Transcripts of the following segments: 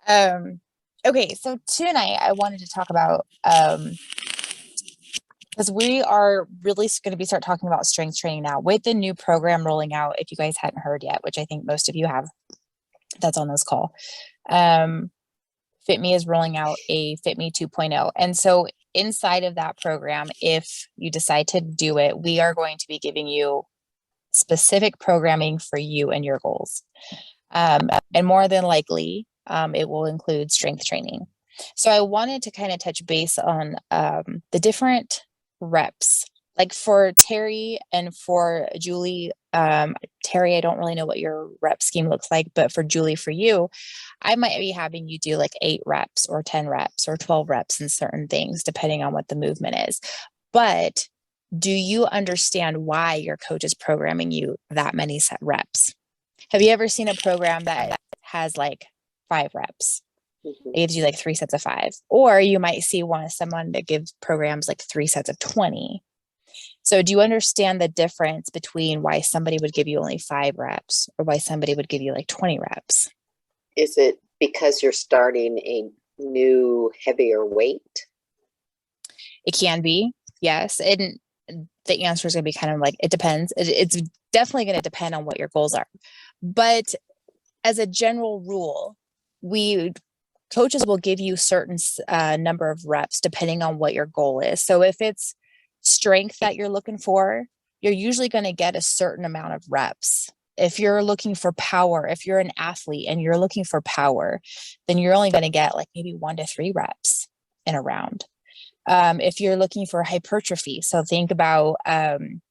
Okay, so tonight I wanted to talk about because we are really going to be start talking about strength training now with the new program rolling out. If you guys hadn't heard yet, which I think most of you have, that's on this call. Um, Fitme is rolling out a Fitme 2.0, and so inside of that program, if you decide to do it, we are going to be giving you specific programming for you and your goals. And more than likely, it will include strength training. So I wanted to kind of touch base on the different reps. Like for Terry and for Julie, Terry, I don't really know what your rep scheme looks like, but for Julie, for you, I might be having you do like 8 reps or 10 reps or 12 reps in certain things, depending on what the movement is. But do you understand why your coach is programming you that many set reps? Have you ever seen a program that has like 5 reps? Mhm. It gives you like 3 sets of 5. Or you might see someone that gives programs like 3 sets of 20. So do you understand the difference between why somebody would give you only 5 reps or why somebody would give you like 20 reps? Is it because you're starting a new heavier weight? It can be, yes. And the answer is going to be kind of like, it depends. It's definitely going to depend on what your goals are. But as a general rule, we coaches will give you certain number of reps depending on what your goal is. So if it's strength that you're looking for, you're usually going to get a certain amount of reps. If you're looking for power, if you're an athlete and you're looking for power, then you're only going to get like maybe 1 to 3 reps in a round. If you're looking for hypertrophy, so think about um,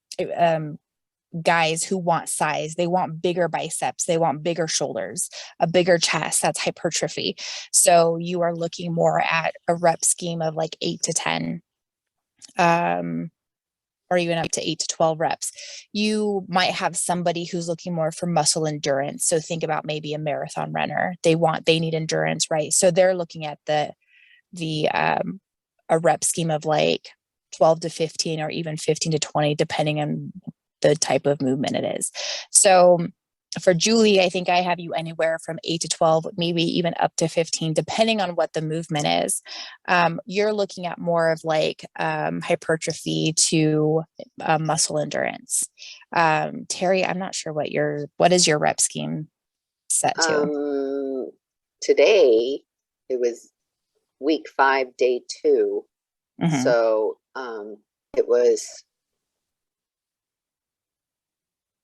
guys who want size. They want bigger biceps. They want bigger shoulders, a bigger chest. That's hypertrophy. So you are looking more at a rep scheme of like 8 to 10, um, or even up to 8 to 12 reps. You might have somebody who's looking more for muscle endurance. So think about maybe a marathon runner. They need endurance, right? So they're looking at the a rep scheme of like 12 to 15 or even 15 to 20, depending on the type of movement it is. So for Julie, I think I have you anywhere from 8 to 12, maybe even up to 15, depending on what the movement is. You're looking at more of like hypertrophy to muscle endurance. Terry, I'm not sure what is your rep scheme set to? Um, Today it was week 5, day 2. Mm-hmm. So it was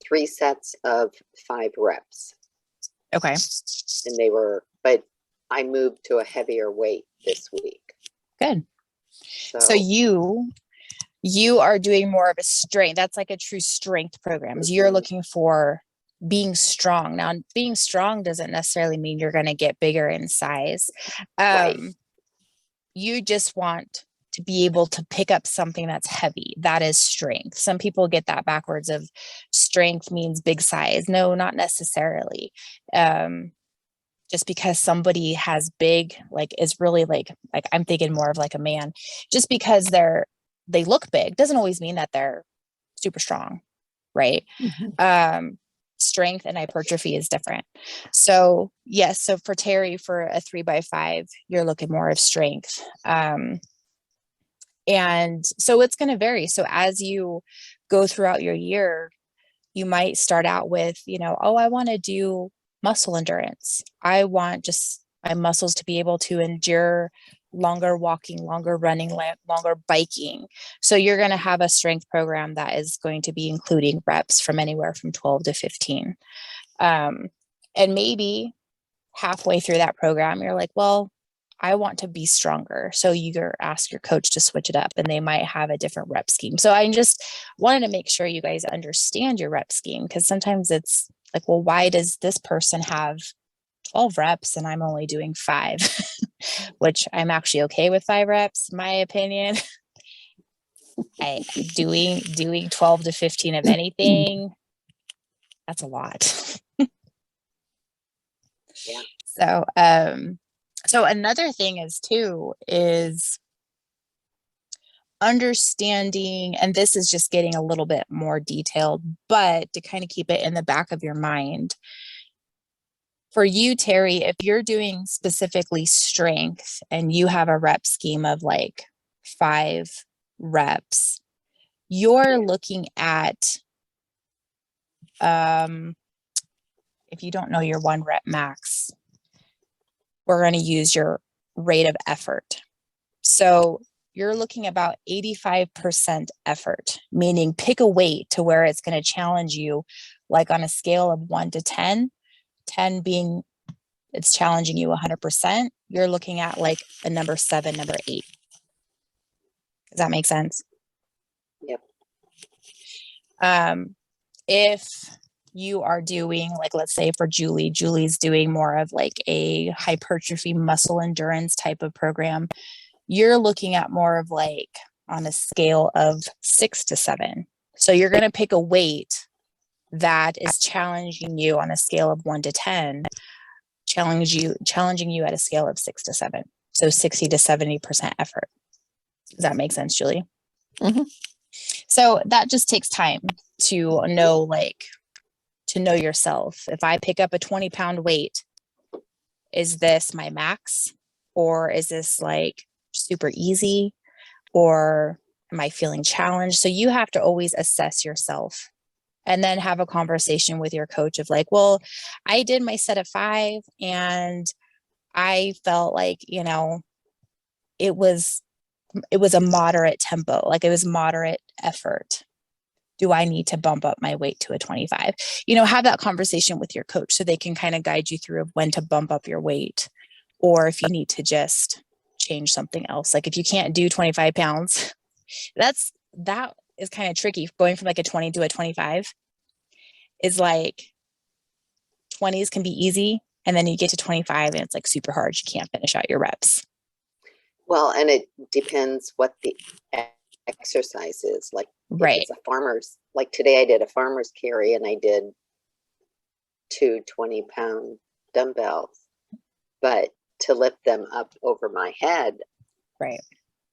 3 sets of 5 reps. Okay. And but I moved to a heavier weight this week. Good. So So you are doing more of a strength. That's like a true strength program. You're looking for being strong. Now, being strong doesn't necessarily mean you're going to get bigger in size. right. You just want to be able to pick up something that's heavy. That is strength. Some people get that backwards of strength means big size. No, not necessarily. Just because somebody has big, like is really like I'm thinking more of like a man, just because they look big doesn't always mean that they're super strong, right? Strength and hypertrophy is different. So yes, so for Terry, for a 3x5, you're looking more of strength. And so it's going to vary. So as you go throughout your year, you might start out with, oh, I want to do muscle endurance. I want just my muscles to be able to endure longer walking, longer running, longer biking. So you're going to have a strength program that is going to be including reps from anywhere from 12 to 15. And maybe halfway through that program, you're like, well, I want to be stronger. So you ask your coach to switch it up and they might have a different rep scheme. So I just wanted to make sure you guys understand your rep scheme, because sometimes it's like, well, why does this person have 12 reps and I'm only doing 5? Which I'm actually okay with 5 reps, my opinion. Doing 12 to 15 of anything, that's a lot. Yeah. So another thing is understanding, and this is just getting a little bit more detailed, but to kind of keep it in the back of your mind, For you, Terry, if you're doing specifically strength and you have a rep scheme of like 5 reps, you're looking at, if you don't know your 1 rep max, we're going to use your rate of effort. So you're looking about 85% effort, meaning pick a weight to where it's going to challenge you, like on a scale of 1 to 10, 10 being it's challenging you 100%. You're looking at like a number 7, number 8. Does that make sense? Yep. If you are doing, like, let's say for Julie's doing more of like a hypertrophy muscle endurance type of program, you're looking at more of like on a scale of 6 to 7. So you're going to pick a weight that is challenging you on a scale of 1 to 10, challenging you at a scale of 6 to 7. So 60 to 70% effort. Does that make sense, Julie? Mm-hmm. So that just takes time to know, to know yourself. If I pick up a 20-pound weight, is this my max? Or is this like super easy? Or am I feeling challenged? So you have to always assess yourself and then have a conversation with your coach of like, well, I did my set of 5 and I felt like, it was a moderate tempo, like it was moderate effort. Do I need to bump up my weight to a 25? Have that conversation with your coach so they can kind of guide you through when to bump up your weight, or if you need to just change something else. Like if you can't do 25 pounds, that is kind of tricky. Going from like a 20 to a 25 is like 20s can be easy. And then you get to 25 and it's like super hard. You can't finish out your reps. Well, and it depends what the exercise is. Like, right. If it's a farmer's, like today I did a farmer's carry and I did 2 20-pound dumbbells, but to lift them up over my head, right?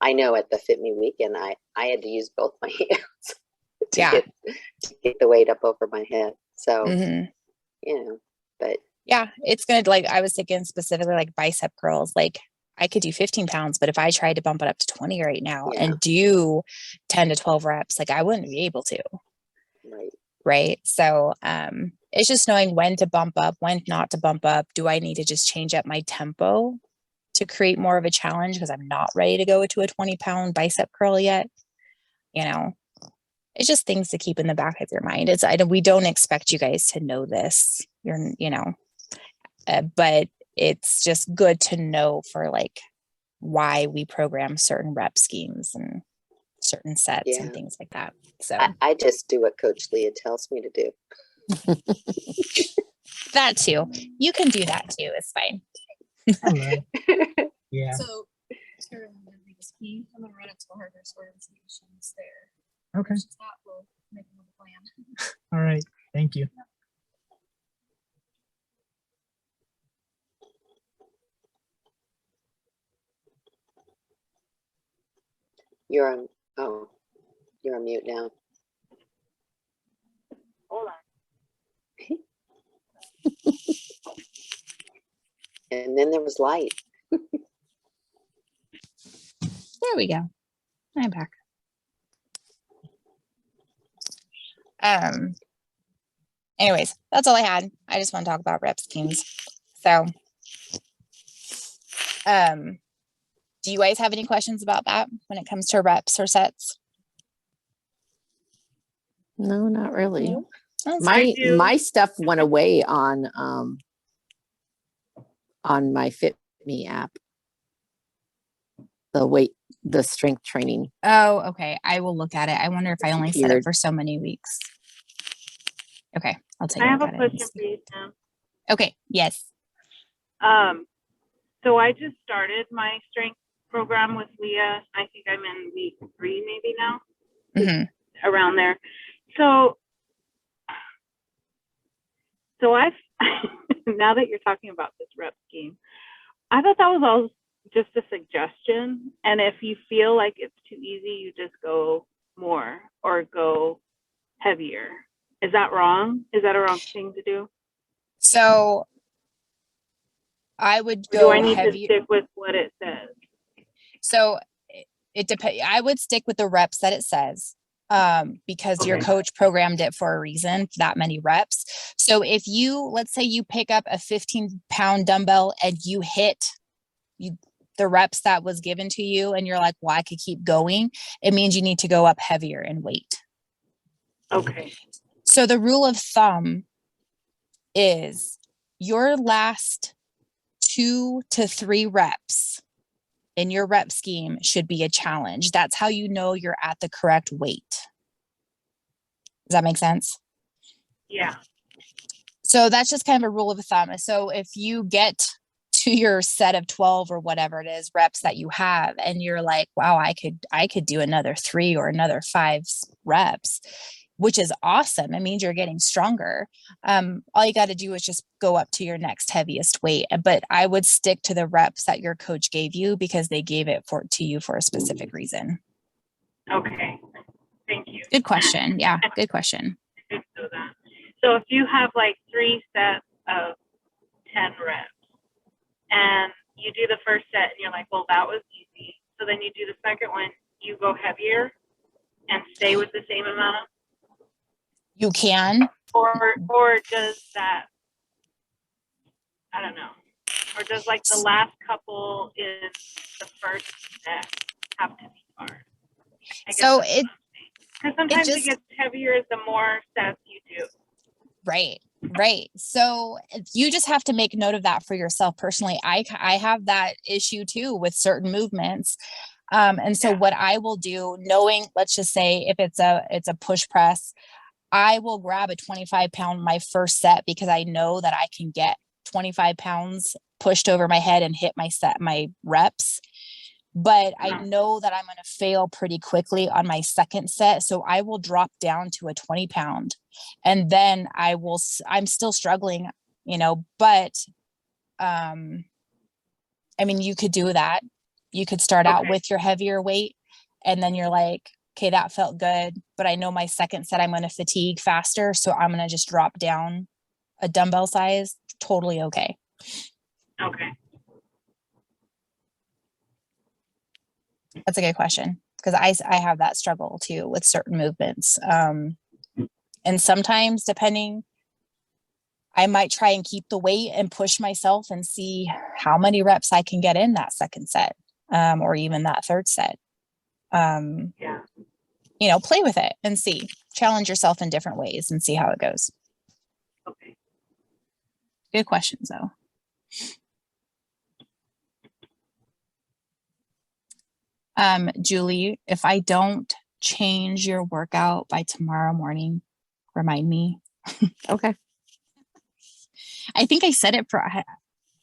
I know at the Fitme weekend, I had to use both my hands to get the weight up over my head. So, but yeah, it's going to, like, I was thinking specifically like bicep curls, like I could do 15 pounds, but if I tried to bump it up to 20 right now and do 10 to 12 reps, like I wouldn't be able to. Right. So, it's just knowing when to bump up, when not to bump up. Do I need to just change up my tempo to create more of a challenge because I'm not ready to go to a 20-pound bicep curl yet? It's just things to keep in the back of your mind. We don't expect you guys to know this, but it's just good to know for like why we program certain rep schemes and certain sets and things like that. So I just do what Coach Leah tells me to do. That too. You can do that too. It's fine. Hello. Yeah. So, I'm gonna run up to the hardware store and see if she's there. Okay. If she's not, we'll make another plan. All right. Thank you. You're on mute now. Hold on. And then there was light. There we go. I'm back. Anyways, that's all I had. I just want to talk about rep schemes. So, do you guys have any questions about that when it comes to reps or sets? No, not really. No? My stuff went away on my Fitme app. The strength training. Oh, okay. I will look at it. I wonder if I only set it for so many weeks. Okay, I'll take a look at it. I have a question for you, Sam. Okay, yes. So I just started my strength program with Leah. I think I'm in week 3 maybe now, around there. So I've now that you're talking about this rep scheme, I thought that was all just a suggestion. And if you feel like it's too easy, you just go more or go heavier. Is that wrong? Is that a wrong thing to do? So I would Or do I go need to heavy. stick with what it says? So it depends. I would stick with the reps that it says, because your Okay. coach programmed it for a reason, that many reps. So if you, let's say you pick up a 15-pound dumbbell and you hit the reps that was given to you and you're like, well, I could keep going, it means you need to go up heavier in weight. Okay. So the rule of thumb is your last 2 to 3 reps in your rep scheme should be a challenge. That's how you know you're at the correct weight. Does that make sense? Yeah. So that's just kind of a rule of thumb. So if you get to your set of 12 or whatever it is reps that you have, and you're like, wow, I could do another 3 or another 5 reps, which is awesome. It means you're getting stronger. All you got to do is just go up to your next heaviest weight. But I would stick to the reps that your coach gave you because they gave it to you for a specific reason. Okay. Thank you. Good question. Yeah, good question. Good to know that. So if you have like 3 sets of 10 reps and you do the first set and you're like, well, that was easy. So then you do the second one, you go heavier and stay with the same amount of, You can. or does that, I don't know, or does like the last couple in the first set have to be hard? So because sometimes it just gets heavier the more sets you do. Right. So you just have to make note of that for yourself personally. I have that issue too with certain movements. And so what I will do, knowing, let's just say if it's a push press, I will grab a 25-pound my first set because I know that I can get 25 pounds pushed over my head and hit my reps. But I know that I'm going to fail pretty quickly on my second set. So I will drop down to a 20-pound, and then I'm still struggling, but, I mean, you could do that. You could start out with your heavier weight, and then you're like, okay, that felt good, but I know my second set, I'm going to fatigue faster. So I'm going to just drop down a dumbbell size. Totally okay. Okay. That's a good question, because I have that struggle too with certain movements. And sometimes, depending, I might try and keep the weight and push myself and see how many reps I can get in that second set, or even that third set. Play with it and see. Challenge yourself in different ways and see how it goes. Okay. Good questions, though. Julie, if I don't change your workout by tomorrow morning, remind me. Okay. I think I said it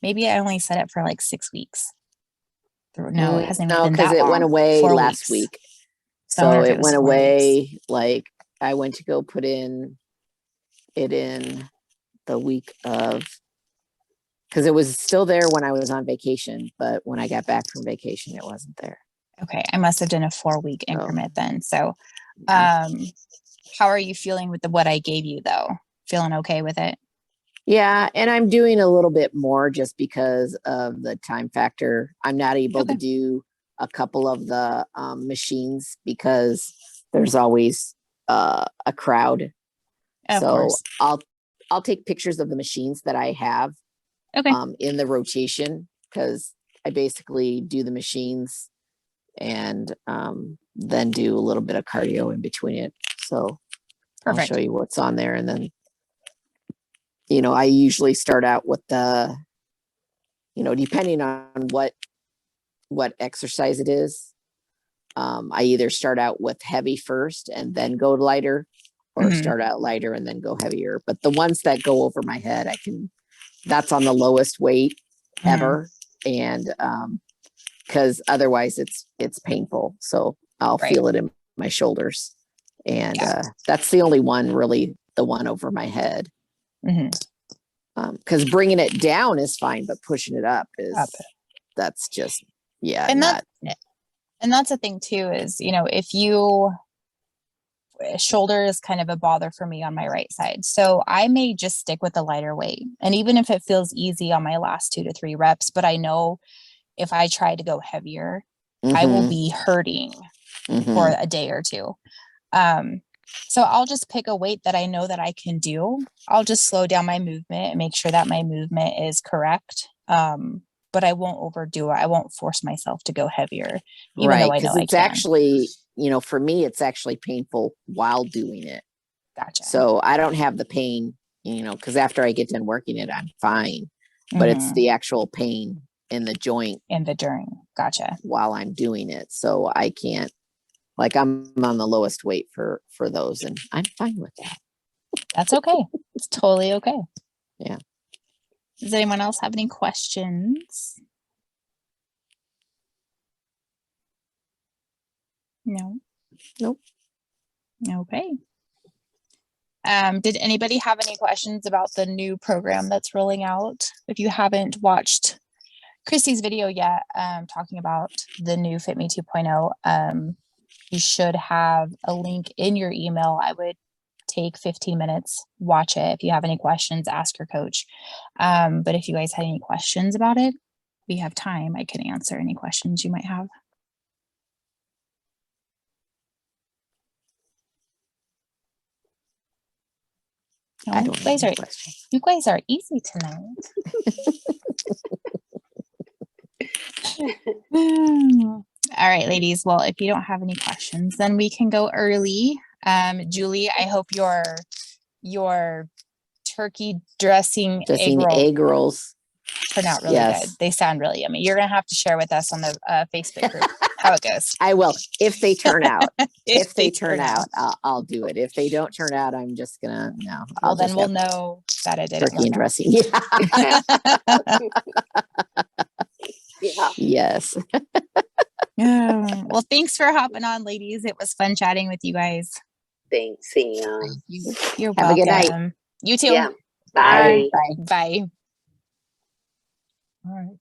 maybe I only said it for like 6 weeks. No, it hasn't even been because that it long. went away 4 last weeks. week. So I wonder So if it was went 4 away, weeks. like I went to go put it in the week of, because it was still there when I was on vacation, but when I got back from vacation, it wasn't there. Okay, I must have done a 4-week increment then. So, Yeah. how are you feeling with what I gave you, though? Feeling okay with it? Yeah, and I'm doing a little bit more just because of the time factor. I'm not able to do a couple of the machines because there's always a crowd. Of So course. I'll take pictures of the machines that I have in the rotation, because I basically do the machines and then do a little bit of cardio in between it. So I'll show you what's on there, and then I usually start out with the, depending on what exercise it is. I either start out with heavy first and then go lighter, or start out lighter and then go heavier. But the ones that go over my head, that's on the lowest weight ever. And because otherwise it's painful. So I'll feel it in my shoulders. And that's the only one, really, the one over my head. Because bringing it down is fine, but pushing it up that's just, and that's the thing too, is, if you, shoulder is kind of a bother for me on my right side. So I may just stick with the lighter weight. And even if it feels easy on my last 2 to 3 reps, but I know if I try to go heavier, I will be hurting for a day or two. So I'll just pick a weight that I know that I can do. I'll just slow down my movement and make sure that my movement is correct. But I won't overdo it. I won't force myself to go heavier, even though I know I it's can. actually, for me, it's actually painful while doing it. Gotcha. So I don't have the pain, because after I get done working it, I'm fine. But it's the actual pain in the joint in the during. Gotcha. While I'm doing it. So I can't, I'm on the lowest weight for those, and I'm fine with that. That's okay. It's totally okay. Yeah. Does anyone else have any questions? No. Nope. Okay. Did anybody have any questions about the new program that's rolling out? If you haven't watched Christy's video yet, talking about the new Fitme 2.0, you should have a link in your email. I would take 15 minutes, watch it. If you have any questions, ask your coach. But if you guys had any questions about it, we have time. I can answer any questions you might have. I don't have any questions. You guys are easy tonight. All right, ladies. Well, if you don't have any questions, then we can go early. Julie, I hope your turkey dressing egg rolls turn out really good. They sound really yummy. You're gonna have to share with us on the Facebook group how it goes. I will, if they turn out. if they turn out, I'll do it. If they don't turn out, I'm just gonna Well, then we'll know that it didn't turkey and dressing. Yeah. Yeah. Yes. Well, thanks for hopping on, ladies. It was fun chatting with you guys. Thanks, Sam. You're Have a good night. You too. Yeah. Bye. Bye. Bye. All right.